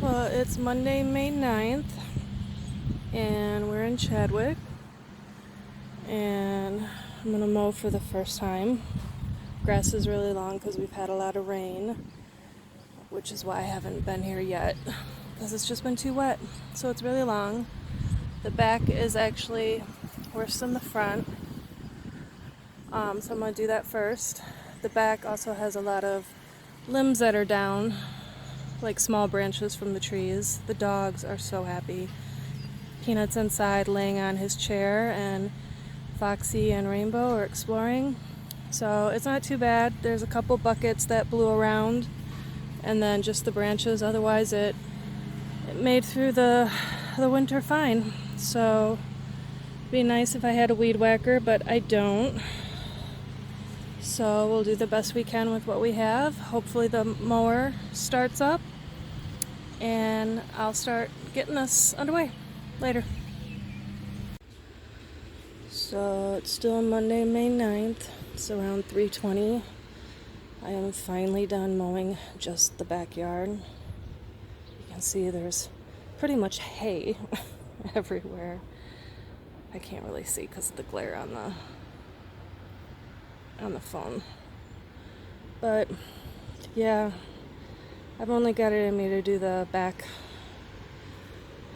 Well, it's Monday, May 9th, and we're in Chadwick, and I'm going to mow for the first time. Grass is really long because we've had a lot of rain, which is why I haven't been here yet, because it's just been too wet, so it's really long. The back is actually worse than the front, so I'm going to do that first. The back also has a lot of limbs that are down, like small branches from the trees. The dogs are so happy. Peanut's inside laying on his chair, and Foxy and Rainbow are exploring. So it's not too bad. There's a couple buckets that blew around, and then just the branches. Otherwise, it made through the winter fine. So it'd be nice if I had a weed whacker, but I don't. So we'll do the best we can with what we have. Hopefully the mower starts up, and I'll start getting this underway later. So it's still Monday, May 9th. It's around 3:20. I am finally done mowing just the backyard. You can see there's pretty much hay everywhere. I can't really see because of the glare on the phone. But yeah, I've only got it in me to do the back.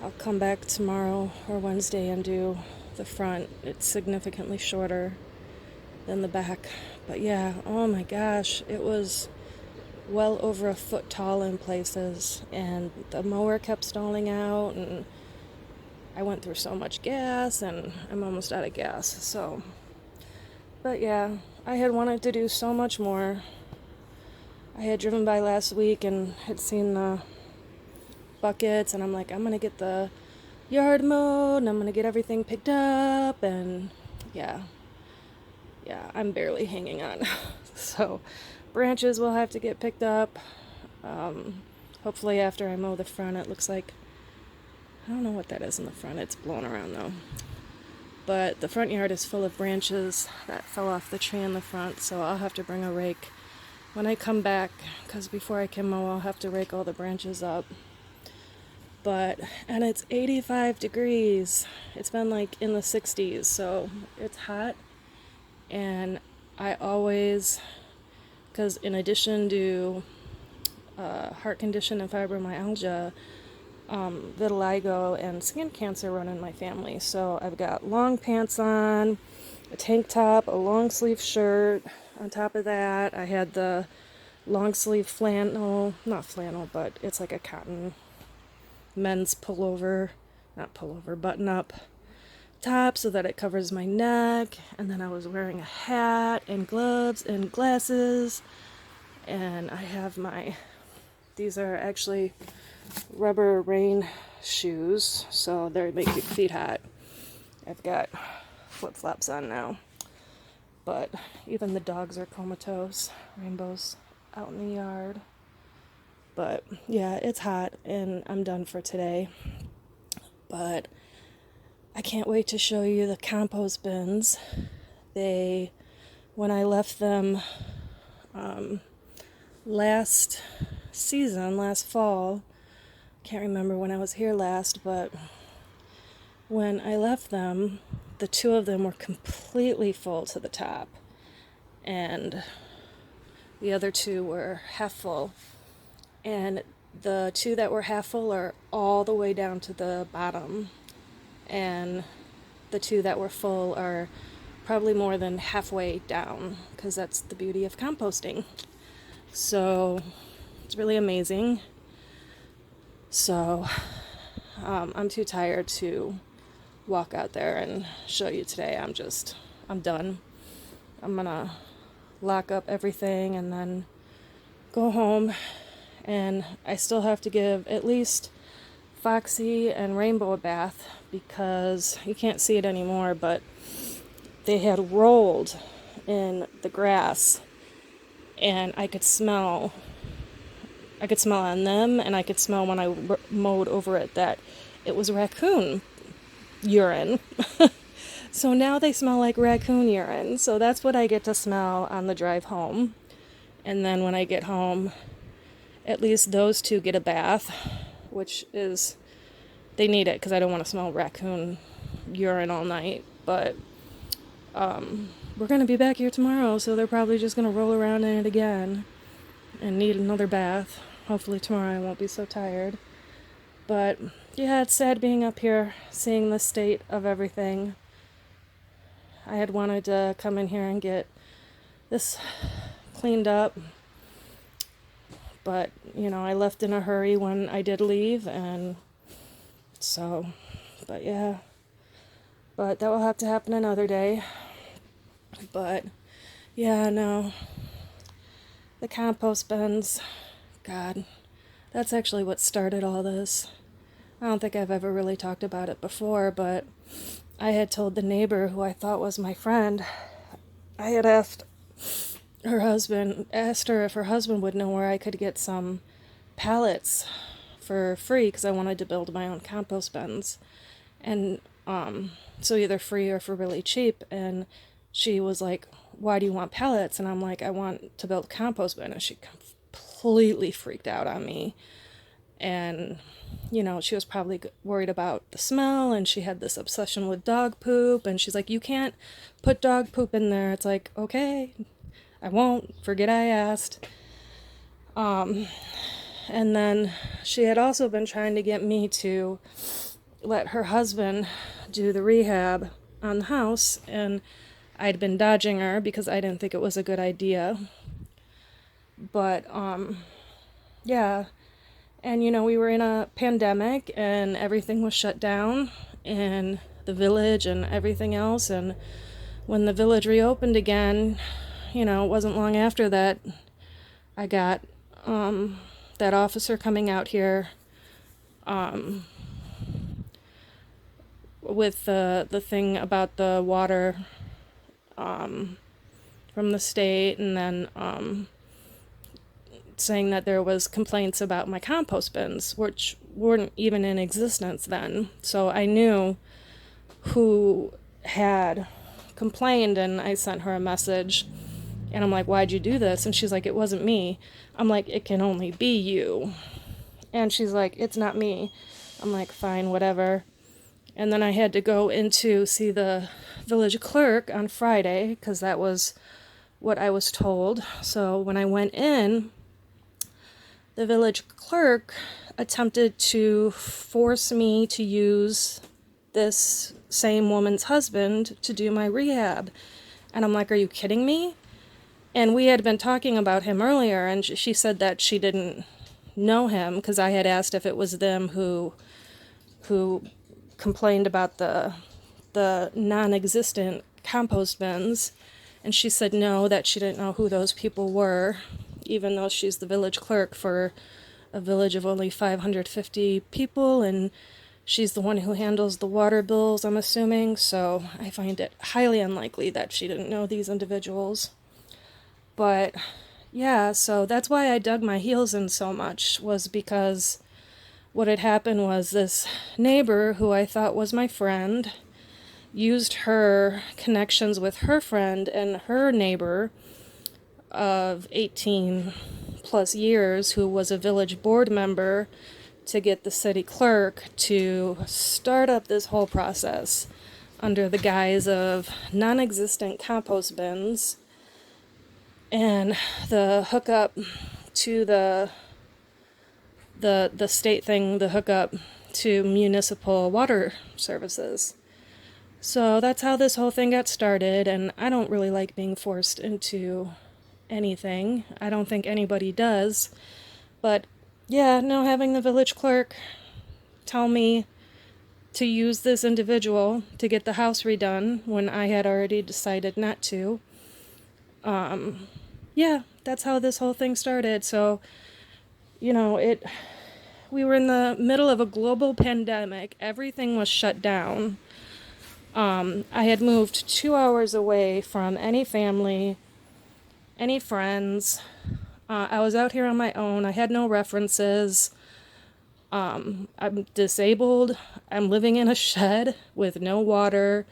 I'll come back tomorrow or Wednesday and do the front. It's significantly shorter than the back. But yeah, oh my gosh, it was well over a foot tall in places, and the mower kept stalling out, and I went through so much gas, and I'm almost out of gas. So, but yeah, I had wanted to do so much more. I had driven by last week and had seen the buckets, and I'm like, I'm gonna get the yard mowed, and I'm gonna get everything picked up, and yeah, I'm barely hanging on. So branches will have to get picked up. Hopefully after I mow the front. It looks like, I don't know what that is in the front. It's blown around though. But the front yard is full of branches that fell off the tree in the front, so I'll have to bring a rake when I come back, because before I can mow, I'll have to rake all the branches up. And it's 85 degrees. It's been like in the 60s, so it's hot. And I always, because in addition to heart condition and fibromyalgia, vitiligo and skin cancer run in my family. So I've got long pants on, a tank top, a long sleeve shirt. On top of that, I had the long sleeve flannel, not flannel, but it's like a cotton men's button up top so that it covers my neck. And then I was wearing a hat and gloves and glasses. And I have these are actually rubber rain shoes, so they make your feet hot. I've got flip-flops on now, but even the dogs are comatose. Rainbow's out in the yard. But yeah, it's hot, and I'm done for today. But I can't wait to show you the compost bins. When I left them last fall, can't remember when I was here last, but when I left them, the two of them were completely full to the top, and the other two were half full. And the two that were half full are all the way down to the bottom, and the two that were full are probably more than halfway down, because that's the beauty of composting. So it's really amazing. So I'm too tired to walk out there and show you today. I'm done. I'm gonna lock up everything and then go home. And I still have to give at least Foxy and Rainbow a bath, because you can't see it anymore, but they had rolled in the grass, and I could smell on them, and I could smell when I mowed over it that it was raccoon urine. So now they smell like raccoon urine. So that's what I get to smell on the drive home. And then when I get home, at least those two get a bath, which is, they need it because I don't want to smell raccoon urine all night. But we're going to be back here tomorrow, so they're probably just going to roll around in it again and need another bath. Hopefully tomorrow I won't be so tired. But yeah, it's sad being up here, seeing the state of everything. I had wanted to come in here and get this cleaned up, but I left in a hurry when I did leave, and so, but yeah, but that will have to happen another day. But yeah, no, the compost bins, God, that's actually what started all this. I don't think I've ever really talked about it before, but I had told the neighbor who I thought was my friend, I had asked her if her husband would know where I could get some pallets for free, because I wanted to build my own compost bins, and so either free or for really cheap. And she was like, why do you want pallets? And I'm like, I want to build a compost bin. And she completely freaked out on me. And she was probably worried about the smell, and she had this obsession with dog poop, and she's like, you can't put dog poop in there. It's like, okay, I won't, forget I asked. And then she had also been trying to get me to let her husband do the rehab on the house, and I'd been dodging her because I didn't think it was a good idea. But yeah, and we were in a pandemic and everything was shut down in the village and everything else, and when the village reopened again, it wasn't long after that I got that officer coming out here with the thing about the water from the state, and then saying that there was complaints about my compost bins, which weren't even in existence then. So I knew who had complained, and I sent her a message, and I'm like, why'd you do this? And she's like, it wasn't me. I'm like, it can only be you. And she's like, it's not me. I'm like, fine, whatever. And then I had to go in to see the village clerk on Friday, because that was what I was told. So when I went in, the village clerk attempted to force me to use this same woman's husband to do my rehab. And I'm like, are you kidding me? And we had been talking about him earlier, and she said that she didn't know him, because I had asked if it was them who complained about the non-existent compost bins. And she said no, that she didn't know who those people were, even though she's the village clerk for a village of only 550 people, and she's the one who handles the water bills, I'm assuming. So I find it highly unlikely that she didn't know these individuals. But yeah, so that's why I dug my heels in so much, was because what had happened was this neighbor who I thought was my friend used her connections with her friend and her neighbor of 18 plus years, who was a village board member, to get the city clerk to start up this whole process under the guise of non-existent compost bins and the hookup to the state thing, the hookup to municipal water services. So that's how this whole thing got started, and I don't really like being forced into anything. I don't think anybody does. But yeah, no, having the village clerk tell me to use this individual to get the house redone when I had already decided not to. Yeah, that's how this whole thing started. So, we were in the middle of a global pandemic. Everything was shut down. I had moved 2 hours away from any family, any friends. I was out here on my own. I had no references. I'm disabled. I'm living in a shed with no water,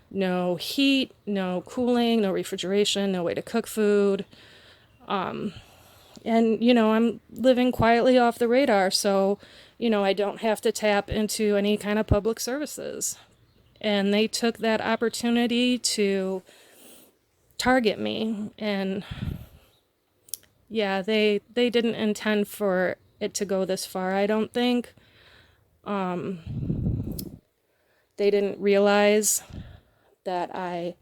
no heat, no cooling, no refrigeration, no way to cook food. And, I'm living quietly off the radar. So I don't have to tap into any kind of public services. And they took that opportunity to target me. And yeah, they didn't intend for it to go this far, I don't think. They didn't realize that I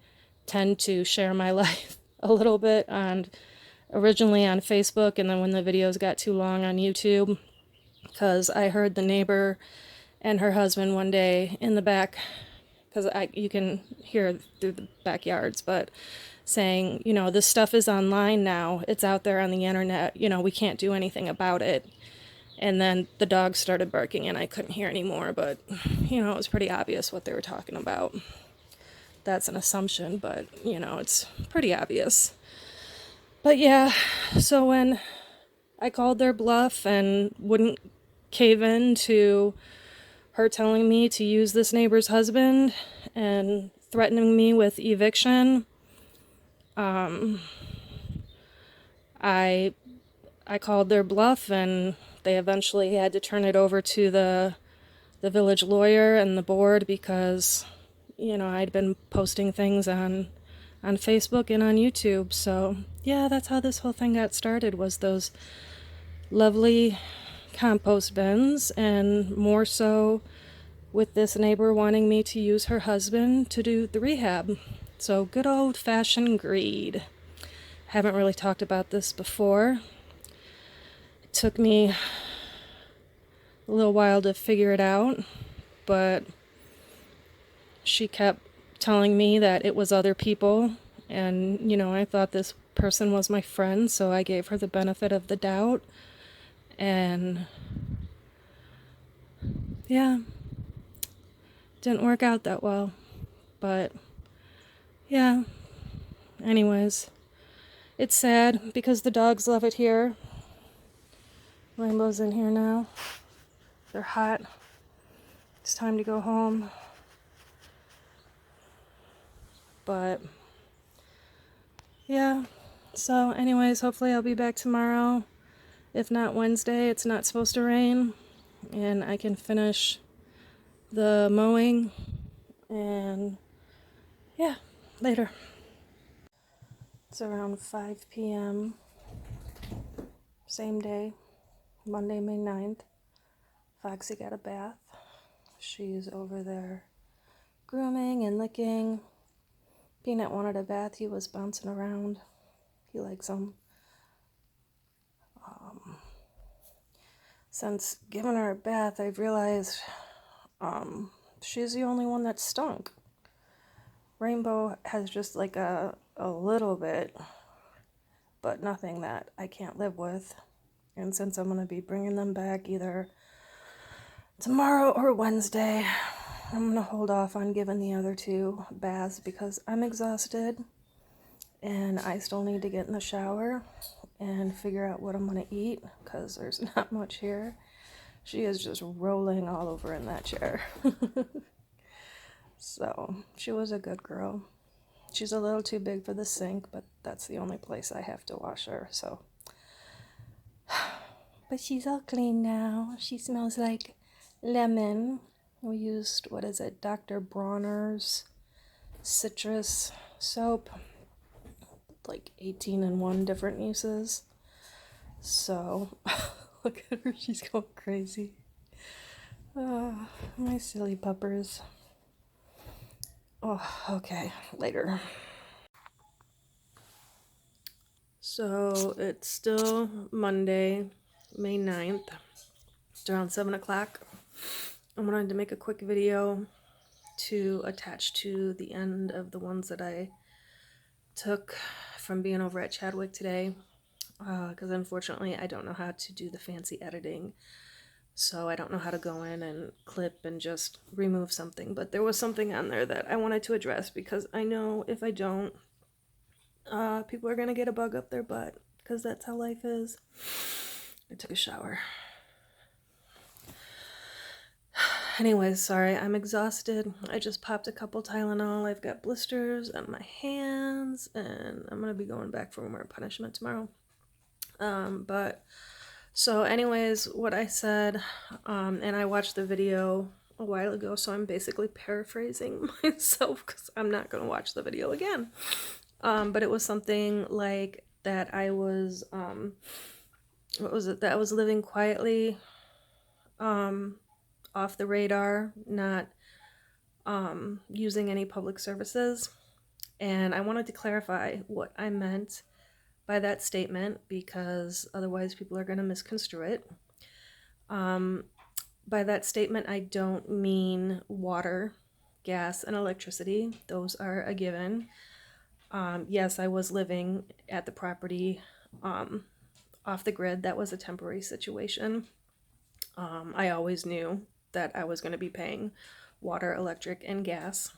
tend to share my life a little bit originally on Facebook, and then when the videos got too long on YouTube, because I heard the neighbor and her husband one day in the back, because you can hear through the backyards, but saying, this stuff is online now, it's out there on the internet, we can't do anything about it. And then the dogs started barking and I couldn't hear anymore, but it was pretty obvious what they were talking about. That's an assumption, but it's pretty obvious. But yeah, so when I called their bluff and wouldn't cave in to her telling me to use this neighbor's husband and threatening me with eviction, I called their bluff, and they eventually had to turn it over to the village lawyer and the board because, I'd been posting things on Facebook and on YouTube. So yeah, that's how this whole thing got started, was those lovely compost bins, and more so with this neighbor wanting me to use her husband to do the rehab. So good old-fashioned greed. Haven't really talked about this before. It took me a little while to figure it out, but she kept telling me that it was other people, and I thought this person was my friend, so I gave her the benefit of the doubt. And yeah, didn't work out that well. But yeah, anyways, it's sad because the dogs love it here. Rainbow's in here now. They're hot. It's time to go home. But yeah, so anyways, hopefully I'll be back tomorrow. If not Wednesday, it's not supposed to rain, and I can finish the mowing. And yeah, later. It's around 5 p.m. Same day, Monday, May 9th. Foxy got a bath. She's over there grooming and licking. Peanut wanted a bath. He was bouncing around. He likes them. Since giving her a bath, I've realized she's the only one that stunk. Rainbow has just like a little bit, but nothing that I can't live with. And since I'm going to be bringing them back either tomorrow or Wednesday, I'm going to hold off on giving the other two baths because I'm exhausted and I still need to get in the shower and figure out what I'm going to eat because there's not much here. She is just rolling all over in that chair. So, she was a good girl. She's a little too big for the sink, but that's the only place I have to wash her, so. But she's all clean now. She smells like lemon. We used, Dr. Bronner's citrus soap. Like 18 in 1 different uses. So, look at her, she's going crazy. Oh, my silly puppers. Oh, okay, later. So, it's still Monday, May 9th. It's around 7 o'clock. I wanted to make a quick video to attach to the end of the ones that I took from being over at Chadwick today. Because unfortunately I don't know how to do the fancy editing. So I don't know how to go in and clip and just remove something. But there was something on there that I wanted to address because I know if I don't, people are going to get a bug up their butt because that's how life is. I took a shower. Anyways, sorry, I'm exhausted. I just popped a couple Tylenol. I've got blisters on my hands and I'm going to be going back for more punishment tomorrow. But So anyways, what I said, and I watched the video a while ago, so I'm basically paraphrasing myself because I'm not going to watch the video again. But it was something like that I was, what was it, that I was living quietly, off the radar, not using any public services. And I wanted to clarify what I meant by that statement because otherwise people are going to misconstrue it. By that statement, I don't mean water, gas, and electricity. Those are a given. Yes, I was living at the property off the grid. That was a temporary situation. I always knew that I was going to be paying water, electric, and gas.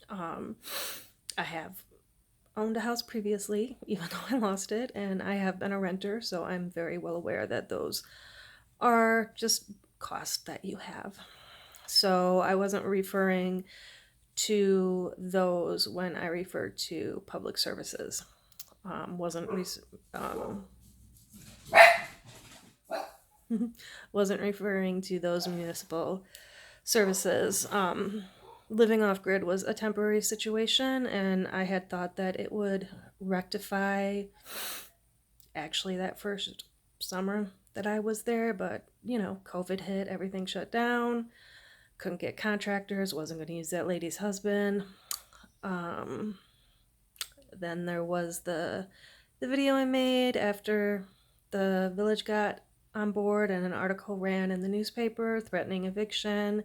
I have owned a house previously, even though I lost it, and I have been a renter, so I'm very well aware that those are just costs that you have. So I wasn't referring to those when I referred to public services. Wasn't referring to those municipal services. Living off grid was a temporary situation, and I had thought that it would rectify actually that first summer that I was there, but COVID hit, everything shut down, couldn't get contractors, wasn't going to use that lady's husband. Then there was the video I made after the village got on board, and an article ran in the newspaper threatening eviction.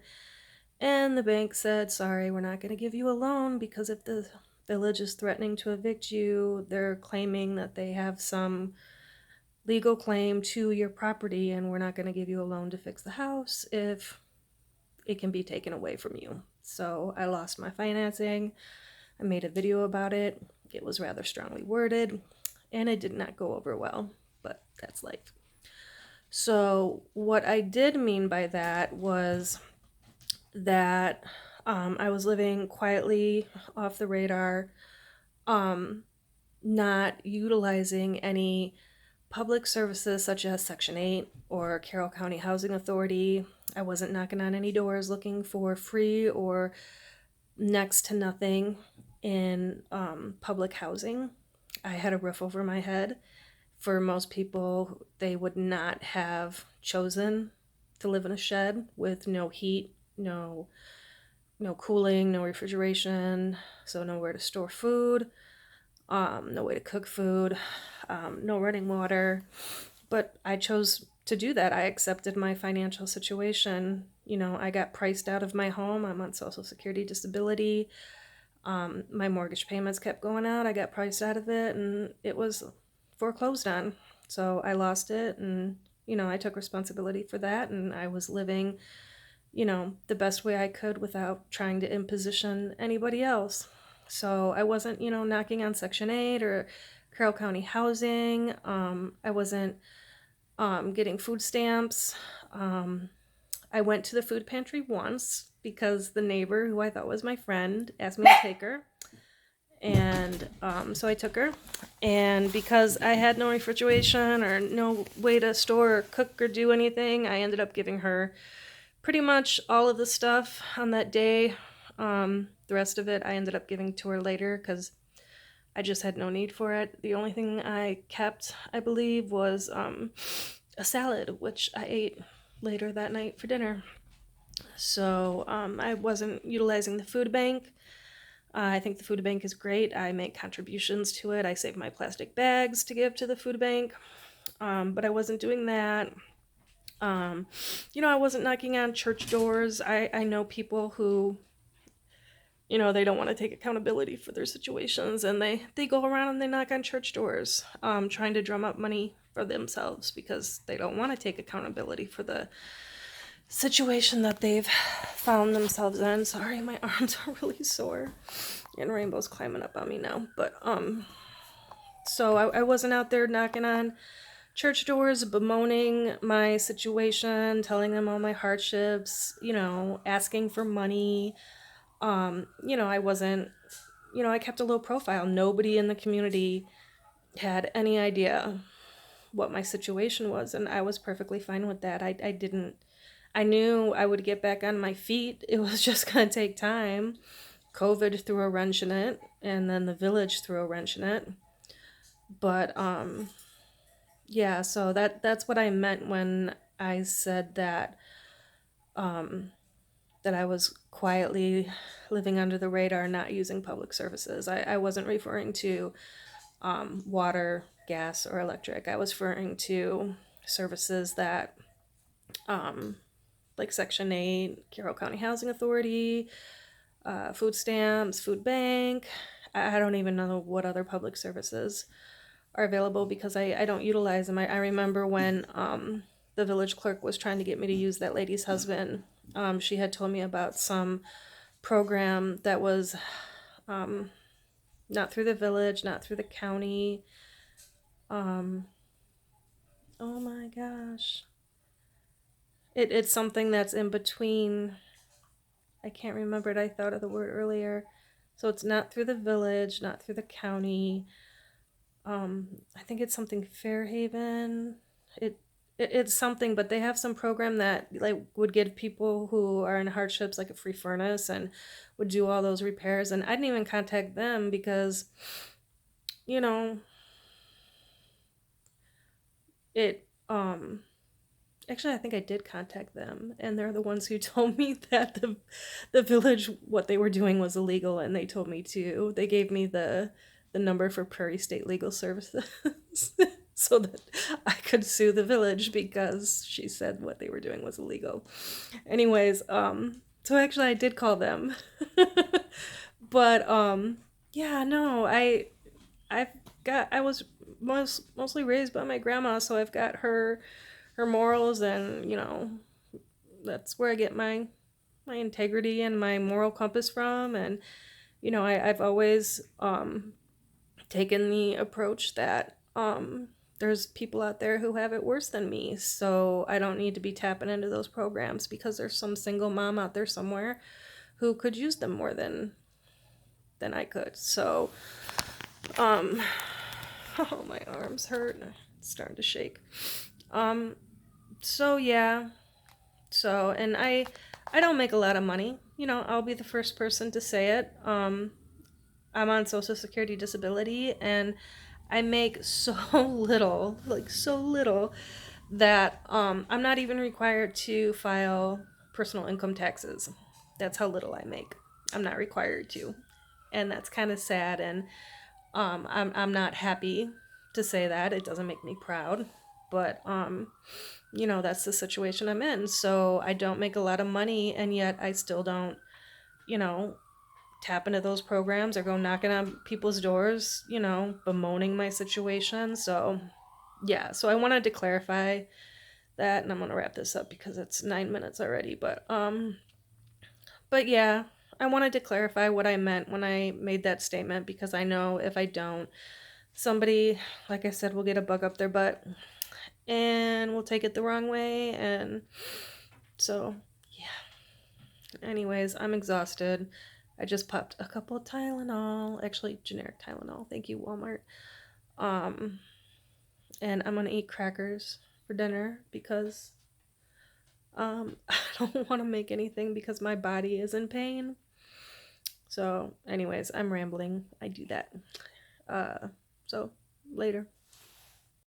And the bank said, sorry, we're not going to give you a loan because if the village is threatening to evict you, they're claiming that they have some legal claim to your property, and we're not going to give you a loan to fix the house if it can be taken away from you. So I lost my financing. I made a video about it. It was rather strongly worded, and it did not go over well, but that's life. So what I did mean by that was that I was living quietly off the radar, not utilizing any public services such as Section 8 or Carroll County Housing Authority. I wasn't knocking on any doors looking for free or next to nothing in public housing. I had a roof over my head. For most people, they would not have chosen to live in a shed with no heat, no cooling, no refrigeration, so nowhere to store food, no way to cook food, no running water. But I chose to do that. I accepted my financial situation. I got priced out of my home. I'm on Social Security disability. My mortgage payments kept going out. I got priced out of it, and it was foreclosed on. So I lost it, and I took responsibility for that, and I was living the best way I could without trying to imposition anybody else. So I wasn't knocking on Section 8 or Carroll County Housing. I wasn't getting food stamps. I went to the food pantry once because the neighbor, who I thought was my friend, asked me to take her. And so I took her. And because I had no refrigeration or no way to store or cook or do anything, I ended up giving her pretty much all of the stuff on that day. The rest of it I ended up giving to her later because I just had no need for it. The only thing I kept, I believe, was a salad, which I ate later that night for dinner. So I wasn't utilizing the food bank. I think the food bank is great. I make contributions to it. I save my plastic bags to give to the food bank. But I wasn't doing that. I wasn't knocking on church doors. I know people who, they don't want to take accountability for their situations, and they go around and they knock on church doors, trying to drum up money for themselves because they don't want to take accountability for the situation that they've found themselves in. Sorry, my arms are really sore, and Rainbow's climbing up on me now. But so I wasn't out there knocking on church doors, bemoaning my situation, telling them all my hardships, asking for money. I wasn't, I kept a low profile. Nobody in the community had any idea what my situation was, and I was perfectly fine with that. I knew I would get back on my feet. It was just going to take time. COVID threw a wrench in it, and then the village threw a wrench in it. But yeah, so that's what I meant when I said um, that I was quietly living under the radar, not using public services. I wasn't referring to water, gas, or electric. I was referring to services that, like Section 8, Carroll County Housing Authority, food stamps, food bank. I don't even know what other public services are available because I don't utilize them. I remember when the village clerk was trying to get me to use that lady's husband. She had told me about some program that was not through the village, not through the county. Um, oh my gosh. It's something that's in between. I can't remember it. I thought of the word earlier. So it's not through the village, not through the county. I think it's something Fairhaven. It's something, but they have some program that like would give people who are in hardships like a free furnace and would do all those repairs. And I didn't even contact them because, you know, it actually I think I did contact them, and they're the ones who told me that the village what they were doing was illegal, and they gave me the number for Prairie State Legal Services so that I could sue the village because she said what they were doing was illegal. Anyways, so actually I did call them. But yeah, no, I've got I was mostly raised by my grandma, so I've got her morals, and that's where I get my integrity and my moral compass from. And I've always taken the approach that there's people out there who have it worse than me, so I don't need to be tapping into those programs because there's some single mom out there somewhere who could use them more than I could. So oh, my arms hurt. It's starting to shake. So yeah. So, and I don't make a lot of money. I'll be the first person to say it. I'm on Social Security disability, and I make so little, like so little, that I'm not even required to file personal income taxes. That's how little I make. I'm not required to, and that's kind of sad. And I'm not happy to say that. It doesn't make me proud, but that's the situation I'm in. So I don't make a lot of money, and yet I still don't, you know, tap into those programs or go knocking on people's doors, bemoaning my situation. So yeah, so I wanted to clarify that, and I'm gonna wrap this up because it's 9 minutes already. But yeah, I wanted to clarify what I meant when I made that statement, because I know if I don't, somebody, like I said, will get a bug up their butt and will take it the wrong way. And so yeah, anyways, I'm exhausted. I just popped a couple of Tylenol, actually generic Tylenol, thank you Walmart. And I'm gonna eat crackers for dinner because I don't want to make anything because my body is in pain. So anyways, I'm rambling. I do that. So later.